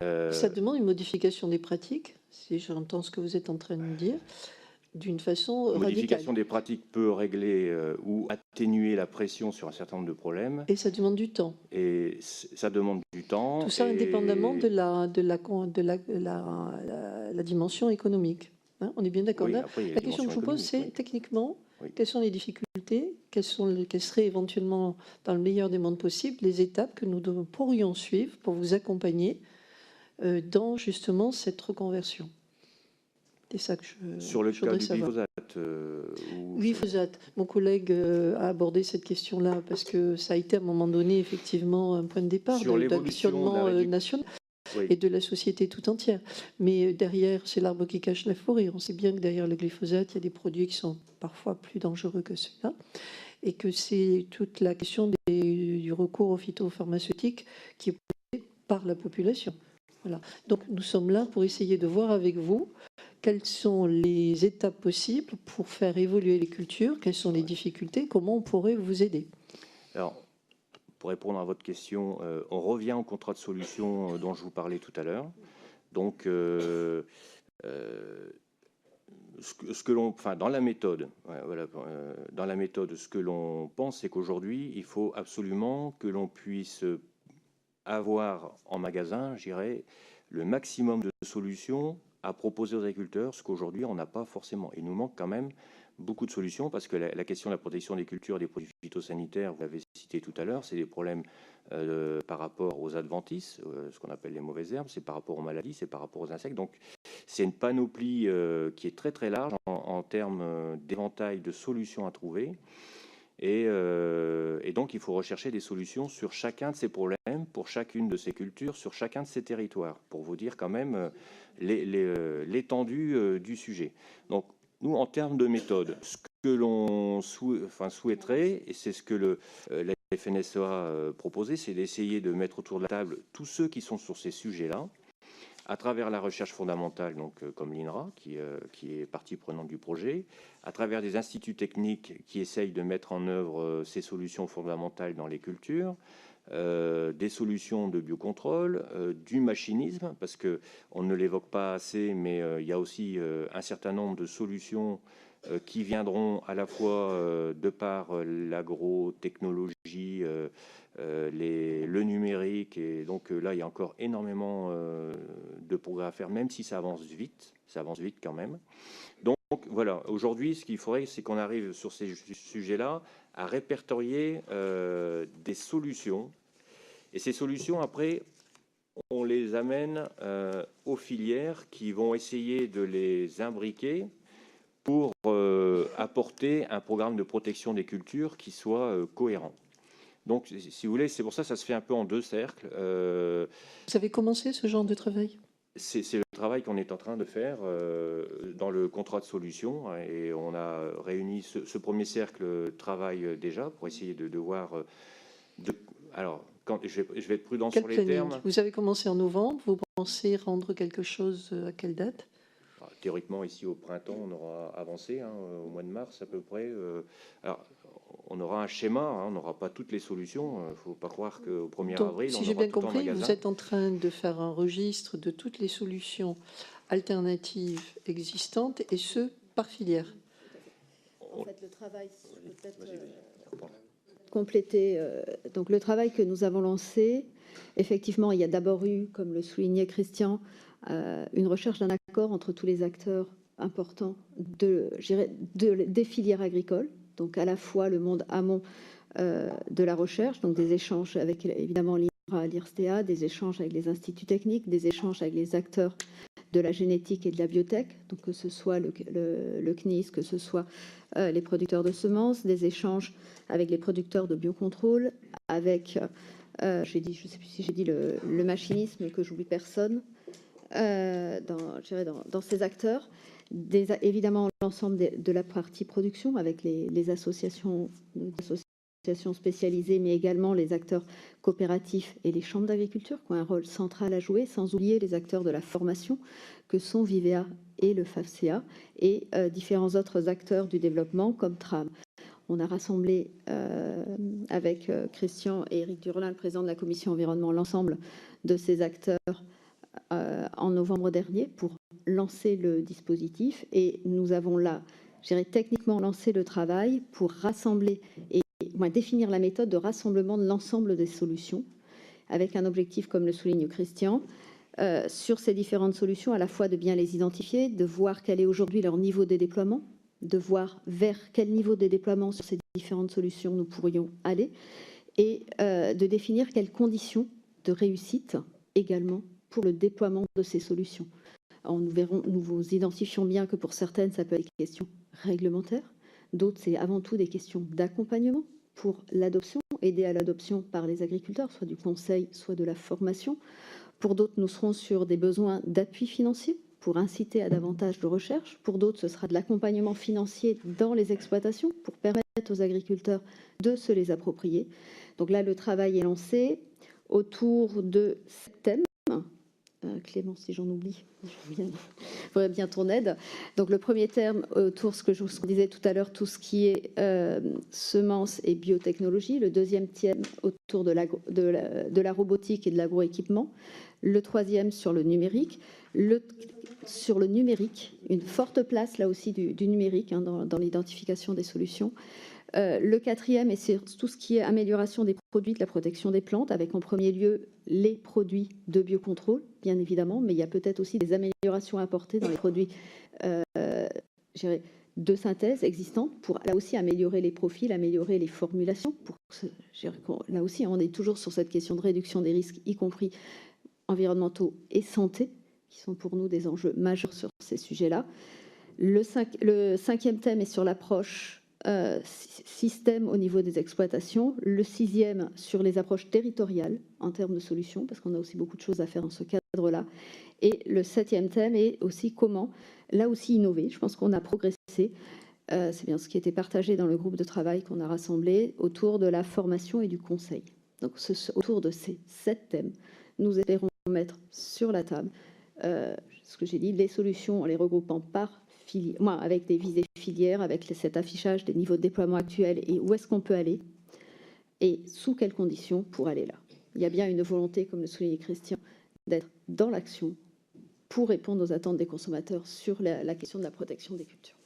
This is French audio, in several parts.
Ça demande une modification des pratiques, si j'entends ce que vous êtes en train de dire, d'une façon La modification radicale. des pratiques peut régler ou atténuer la pression sur un certain nombre de problèmes. Et ça demande du temps. Et ça demande du temps. Tout ça indépendamment de la dimension économique. Hein, on est bien d'accord. Oui, Là, après, il y a la question que je vous pose, c'est techniquement, quelles sont les difficultés, quelles seraient éventuellement, dans le meilleur des mondes possibles, les étapes que nous pourrions suivre pour vous accompagner dans justement cette reconversion. C'est ça que sur le cas du glyphosate. Glyphosate. Mon collègue a abordé cette question-là parce que ça a été à un moment donné effectivement un point de départ d'un questionnement national et de la société tout entière. Mais derrière, c'est l'arbre qui cache la forêt. On sait bien que derrière le glyphosate, il y a des produits qui sont parfois plus dangereux que ceux-là et que c'est toute la question du recours aux phytopharmaceutiques qui est posée par la population. Voilà. Donc nous sommes là pour essayer de voir avec vous quelles sont les étapes possibles pour faire évoluer les cultures, quelles sont les difficultés, comment on pourrait vous aider. Alors, pour répondre à votre question, on revient au contrat de solution dont je vous parlais tout à l'heure. Donc, ce que l'on, enfin, dans la méthode, dans la méthode, ce que l'on pense, c'est qu'aujourd'hui, il faut absolument que l'on puisse avoir en magasin, je dirais, le maximum de solutions à proposer aux agriculteurs, ce qu'aujourd'hui on n'a pas forcément. Il nous manque quand même beaucoup de solutions parce que la question de la protection des cultures, des produits phytosanitaires, vous l'avez cité tout à l'heure, c'est des problèmes par rapport aux adventices, ce qu'on appelle les mauvaises herbes, c'est par rapport aux maladies, c'est par rapport aux insectes. Donc c'est une panoplie qui est très très large en termes d'éventail de solutions à trouver. Et donc, il faut rechercher des solutions sur chacun de ces problèmes, pour chacune de ces cultures, sur chacun de ces territoires, pour vous dire quand même l'étendue du sujet. Donc, nous, en termes de méthode, ce que l'on souhaiterait, et c'est ce que la FNSEA proposait, c'est d'essayer de mettre autour de la table tous ceux qui sont sur ces sujets-là, à travers la recherche fondamentale, donc, comme l'INRA, qui est partie prenante du projet, à travers des instituts techniques qui essayent de mettre en œuvre ces solutions fondamentales dans les cultures, des solutions de biocontrôle, du machinisme, parce qu'on ne l'évoque pas assez, mais il y a aussi un certain nombre de solutions qui viendront à la fois de par l'agrotechnologie, le numérique, et donc là il y a encore énormément de progrès à faire, même si ça avance vite quand même. Donc voilà, aujourd'hui ce qu'il faudrait, c'est qu'on arrive sur ces sujets-là à répertorier des solutions, et ces solutions après on les amène aux filières qui vont essayer de les imbriquer pour apporter un programme de protection des cultures qui soit cohérent. Donc, si vous voulez, c'est pour ça que ça se fait un peu en deux cercles. Vous avez commencé ce genre de travail ? C'est le travail qu'on est en train de faire dans le contrat de solution. Et on a réuni ce premier cercle travail déjà pour essayer de voir... alors, je vais être prudent sur les termes. Vous avez commencé en novembre. Vous pensez rendre quelque chose à quelle date ? Théoriquement, ici au printemps, on aura avancé, au mois de mars à peu près. Alors, on aura un schéma, on n'aura pas toutes les solutions. Il ne faut pas croire qu'au 1er avril, si on j'ai aura bien tout en compris, magasin. vous êtes en train de faire un registre de toutes les solutions alternatives existantes, et ce, par filière. En fait, le travail, peut-être compléter. Donc, le travail que nous avons lancé, effectivement, il y a d'abord eu, comme le soulignait Christian, une recherche d'un accord entre tous les acteurs importants des filières agricoles, donc à la fois le monde amont de la recherche, donc des échanges avec évidemment l'INRA, l'IRSTEA, des échanges avec les instituts techniques, des échanges avec les acteurs de la génétique et de la biotech, donc que ce soit le CNIS, que ce soit les producteurs de semences, des échanges avec les producteurs de biocontrôle, avec, je ne sais plus si j'ai dit le machinisme, que j'oublie personne, dans ces acteurs, évidemment l'ensemble de la partie production avec les associations spécialisées, mais également les acteurs coopératifs et les chambres d'agriculture qui ont un rôle central à jouer, sans oublier les acteurs de la formation que sont Vivea et le FAFCA, et différents autres acteurs du développement comme TRAM. On a rassemblé avec Christian et Éric Durlin, le président de la commission environnement, l'ensemble de ces acteurs en novembre dernier pour lancer le dispositif. Et nous avons là, je dirais, techniquement lancé le travail pour rassembler et définir la méthode de rassemblement de l'ensemble des solutions, avec un objectif, comme le souligne Christian, sur ces différentes solutions, à la fois de bien les identifier, de voir quel est aujourd'hui leur niveau de déploiement, de voir vers quel niveau de déploiement sur ces différentes solutions nous pourrions aller, et de définir quelles conditions de réussite également pour le déploiement de ces solutions. Alors, nous vous identifions bien que pour certaines, ça peut être des questions réglementaires, d'autres, c'est avant tout des questions d'accompagnement pour l'adoption, aider à l'adoption par les agriculteurs, soit du conseil, soit de la formation. Pour d'autres, nous serons sur des besoins d'appui financier pour inciter à davantage de recherche. Pour d'autres, ce sera de l'accompagnement financier dans les exploitations pour permettre aux agriculteurs de se les approprier. Donc là, le travail est lancé autour de 7 thèmes. Clément, si j'en oublie, je voudrais bien ton aide. Donc le premier terme autour, ce que je vous disais tout à l'heure, tout ce qui est semences et biotechnologie. Le deuxième thème autour de la robotique et de l'agroéquipement. Le troisième sur le numérique. Sur le numérique, une forte place là aussi du numérique dans l'identification des solutions. Le quatrième, et c'est tout ce qui est amélioration des produits de la protection des plantes, avec en premier lieu les produits de biocontrôle, bien évidemment, mais il y a peut-être aussi des améliorations à apporter dans les produits de synthèse existants pour là aussi améliorer les profils, améliorer les formulations. Là aussi, on est toujours sur cette question de réduction des risques, y compris environnementaux et santé, qui sont pour nous des enjeux majeurs sur ces sujets-là. Le cinquième thème est sur l'approche système au niveau des exploitations. Le sixième sur les approches territoriales en termes de solutions, parce qu'on a aussi beaucoup de choses à faire dans ce cadre-là. Et le septième thème est aussi comment, là aussi, innover. Je pense qu'on a progressé. C'est bien ce qui était partagé dans le groupe de travail qu'on a rassemblé autour de la formation et du conseil. Donc, autour de ces 7 thèmes, nous espérons mettre sur la table ce que j'ai dit, les solutions en les regroupant par filière, avec des visées filières, avec cet affichage des niveaux de déploiement actuels et où est-ce qu'on peut aller et sous quelles conditions pour aller là. Il y a bien une volonté, comme le soulignait Christian, d'être dans l'action pour répondre aux attentes des consommateurs sur la question de la protection des cultures.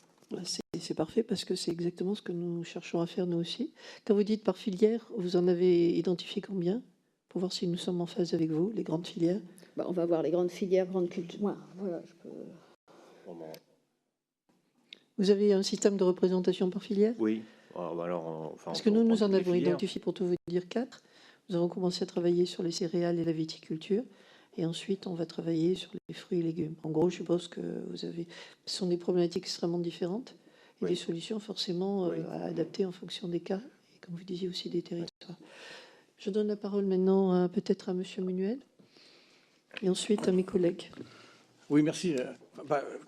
C'est parfait parce que c'est exactement ce que nous cherchons à faire nous aussi. Quand vous dites par filière, vous en avez identifié combien pour voir si nous sommes en phase avec vous, les grandes filières? On va voir les grandes filières, grandes cultures. Voilà, je peux... Vous avez un système de représentation par filière? Oui. Alors, parce que nous en avons identifié, pour tout vous dire, 4. Nous avons commencé à travailler sur les céréales et la viticulture. Et ensuite, on va travailler sur les fruits et légumes. En gros, je suppose que ce sont des problématiques extrêmement différentes et des solutions forcément à adapter en fonction des cas et, comme vous disiez, aussi des territoires. Je donne la parole maintenant peut-être à Monsieur Menuel et ensuite à mes collègues. Oui, merci.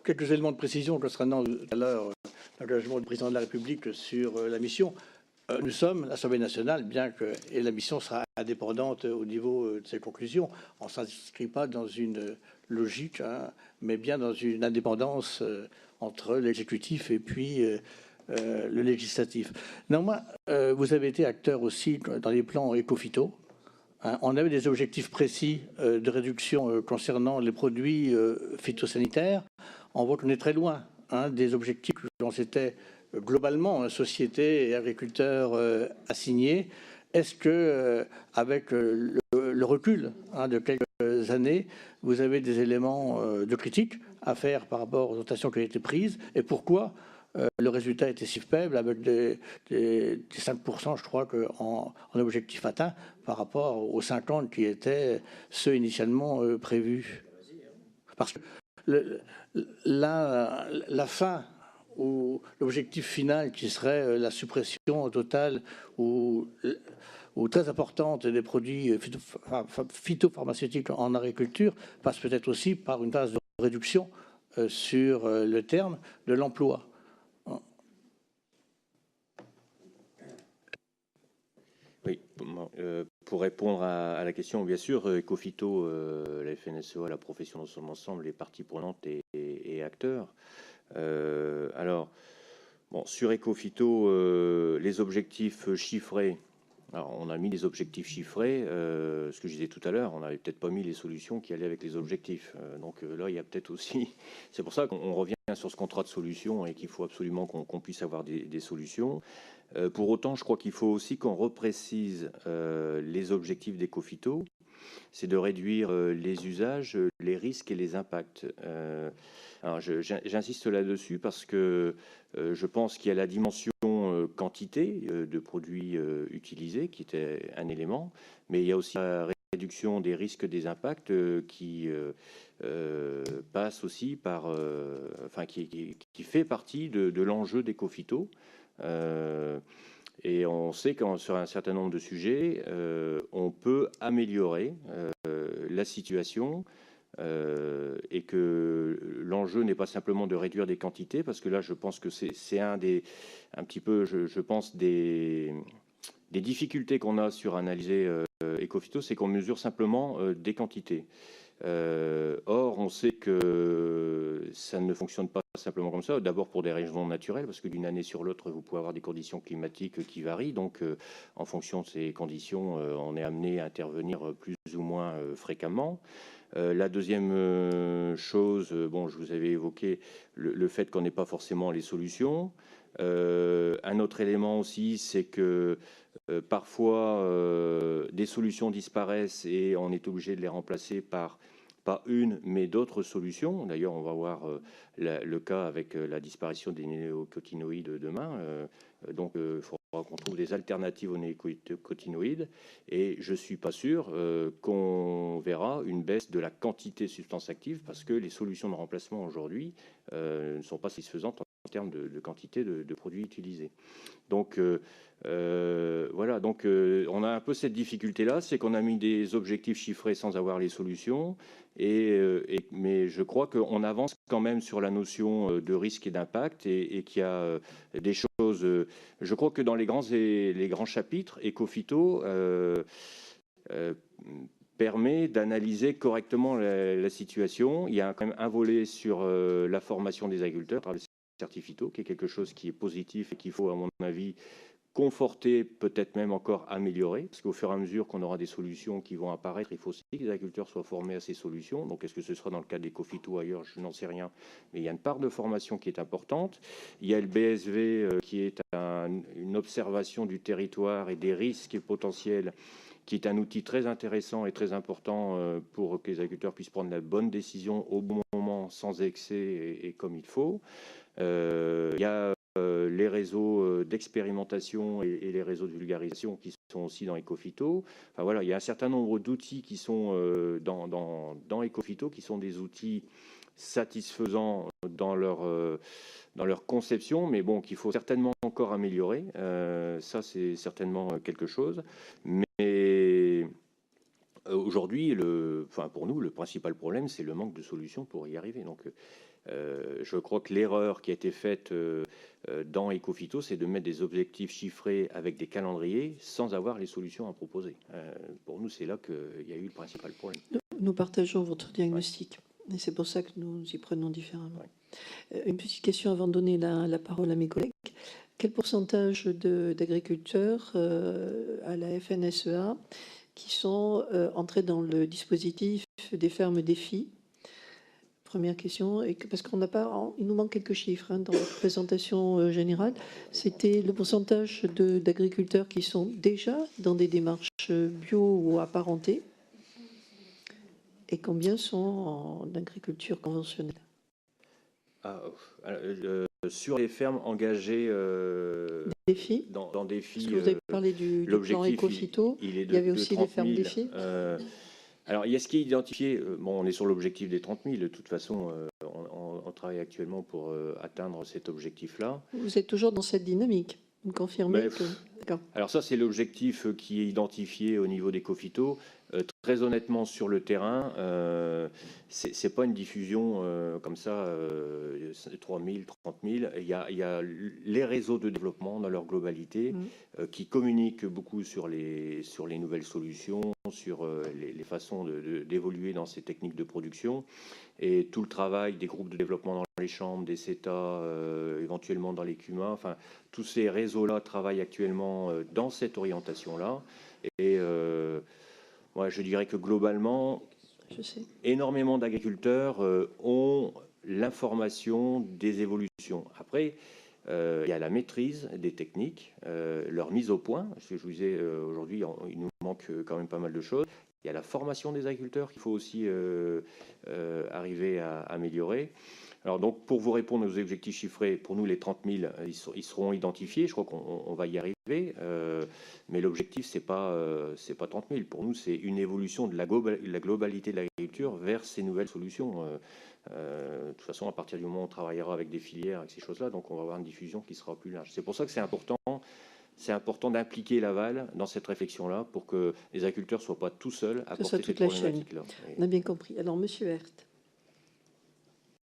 Quelques éléments de précision concernant tout à l'heure l'engagement du président de la République sur la mission. Nous sommes l'Assemblée nationale, et la mission sera indépendante au niveau de ses conclusions. On ne s'inscrit pas dans une logique, mais bien dans une indépendance entre l'exécutif et puis le législatif. Néanmoins, vous avez été acteur aussi dans les plans éco-phyto. On avait des objectifs précis de réduction concernant les produits phytosanitaires. On voit qu'on est très loin des objectifs dont c'était globalement société et agriculteurs assignés. Est-ce que, avec le recul de quelques années, vous avez des éléments de critique à faire par rapport aux orientations qui ont été prises? Et pourquoi le résultat était si faible, avec des 5%, je crois, en objectif atteint, par rapport aux 50 qui étaient ceux initialement prévus? Parce que la fin ou l'objectif final qui serait la suppression totale ou très importante des produits phytopharmaceutiques en agriculture passe peut-être aussi par une phase de réduction sur le terme de l'emploi. Oui, pour répondre à la question, bien sûr, Ecofito, la FNSEA, la profession dans son ensemble, les parties prenantes et acteurs. Alors, sur Ecofito, les objectifs chiffrés, Alors, on a mis des objectifs chiffrés. Ce que je disais tout à l'heure, on n'avait peut-être pas mis les solutions qui allaient avec les objectifs. Donc là, il y a peut-être aussi... C'est pour ça qu'on revient sur ce contrat de solution et qu'il faut absolument qu'on puisse avoir des solutions. Pour autant, je crois qu'il faut aussi qu'on reprécise les objectifs d'Ecofito. C'est de réduire les usages, les risques et les impacts. Alors j'insiste là-dessus parce que je pense qu'il y a la dimension quantité de produits utilisés qui était un élément, mais il y a aussi la réduction des risques, des impacts qui passe aussi par, enfin qui fait partie de l'enjeu d'Ecofito. Et on sait que sur un certain nombre de sujets, on peut améliorer la situation et que l'enjeu n'est pas simplement de réduire des quantités, parce que là, je pense que c'est un petit peu, je pense, des difficultés qu'on a sur analyser Ecofito, c'est qu'on mesure simplement des quantités. Or, on sait que ça ne fonctionne pas simplement comme ça. D'abord pour des raisons naturelles, parce que d'une année sur l'autre, vous pouvez avoir des conditions climatiques qui varient. Donc, en fonction de ces conditions, on est amené à intervenir plus ou moins fréquemment. La deuxième chose, bon, je vous avais évoqué le fait qu'on n'ait pas forcément les solutions. Un autre élément aussi, c'est que parfois des solutions disparaissent et on est obligé de les remplacer par pas une, mais d'autres solutions. D'ailleurs, on va voir le cas avec la disparition des néonicotinoïdes demain. Donc, il faudra qu'on trouve des alternatives aux néonicotinoïdes. Et je ne suis pas sûr qu'on verra une baisse de la quantité de substances actives parce que les solutions de remplacement aujourd'hui ne sont pas satisfaisantes en termes de quantité de produits utilisés. Donc, voilà, donc on a un peu cette difficulté-là, c'est qu'on a mis des objectifs chiffrés sans avoir les solutions, mais je crois qu'on avance quand même sur la notion de risque et d'impact et qu'il y a des choses... je crois que dans les grands chapitres, Ecofito permet d'analyser correctement la situation. Il y a quand même un volet sur la formation des agriculteurs à travers le Certifito, qui est quelque chose qui est positif et qu'il faut, à mon avis, conforter, peut-être même encore améliorer, parce qu'au fur et à mesure qu'on aura des solutions qui vont apparaître, il faut aussi que les agriculteurs soient formés à ces solutions. Donc, est-ce que ce sera dans le cadre d'Ecofito ou ailleurs? Je n'en sais rien, mais il y a une part de formation qui est importante. Il y a le BSV qui est une observation du territoire et des risques potentiels, qui est un outil très intéressant et très important pour que les agriculteurs puissent prendre la bonne décision au bon moment, sans excès et comme il faut. Il y a les réseaux d'expérimentation et les réseaux de vulgarisation qui sont aussi dans Ecofito. Enfin, voilà, il y a un certain nombre d'outils qui sont dans Ecofito, qui sont des outils satisfaisants dans leur conception, mais bon, qu'il faut certainement encore améliorer. Ça, c'est certainement quelque chose. Mais aujourd'hui, pour nous, le principal problème, c'est le manque de solutions pour y arriver. Donc, je crois que l'erreur qui a été faite dans Ecofito, c'est de mettre des objectifs chiffrés avec des calendriers sans avoir les solutions à proposer. Pour nous, c'est là qu'il y a eu le principal problème. Nous partageons votre diagnostic, et c'est pour ça que nous y prenons différemment. Une petite question avant de donner la parole à mes collègues. Quel pourcentage d'agriculteurs à la FNSEA qui sont entrés dans le dispositif des fermes défis? Première question, et parce qu'on n'a pas, il nous manque quelques chiffres dans la présentation générale. C'était le pourcentage d'agriculteurs qui sont déjà dans des démarches bio ou apparentées, et combien sont en agriculture conventionnelle? Sur les fermes engagées défis. Dans défis, parce que vous avez parlé du plan Ecofito, il y avait aussi les fermes défis. Alors, il y a ce qui est identifié. Bon, on est sur l'objectif des 30 000. De toute façon, on travaille actuellement pour atteindre cet objectif-là. Vous êtes toujours dans cette dynamique. Vous me confirmez que... Alors ça, c'est l'objectif qui est identifié au niveau d'Ecofito. Très honnêtement, sur le terrain, c'est pas une diffusion comme ça, 3 000, 30 000. Il y a les réseaux de développement dans leur globalité qui communiquent beaucoup sur les nouvelles solutions, sur les façons d'évoluer dans ces techniques de production. Et tout le travail des groupes de développement dans les chambres, des CETA, éventuellement dans les CUMA, enfin, tous ces réseaux-là travaillent actuellement dans cette orientation-là. Et moi, je dirais que globalement, énormément d'agriculteurs ont l'information des évolutions. Après, il y a la maîtrise des techniques, leur mise au point. Parce que je vous disais, aujourd'hui, il nous manque quand même pas mal de choses. Il y a la formation des agriculteurs qu'il faut aussi arriver à améliorer. Alors donc, pour vous répondre aux objectifs chiffrés, pour nous, les 30 000, ils seront identifiés. Je crois qu'on va y arriver. Mais l'objectif, c'est pas 30 000. Pour nous, c'est une évolution de la globalité de l'agriculture vers ces nouvelles solutions. De toute façon, à partir du moment où on travaillera avec des filières, avec ces choses-là, donc on va avoir une diffusion qui sera plus large. C'est pour ça que c'est important d'impliquer l'aval dans cette réflexion-là pour que les agriculteurs ne soient pas tout seuls à porter cette problématique-là. On a bien compris. Alors, Monsieur Herth.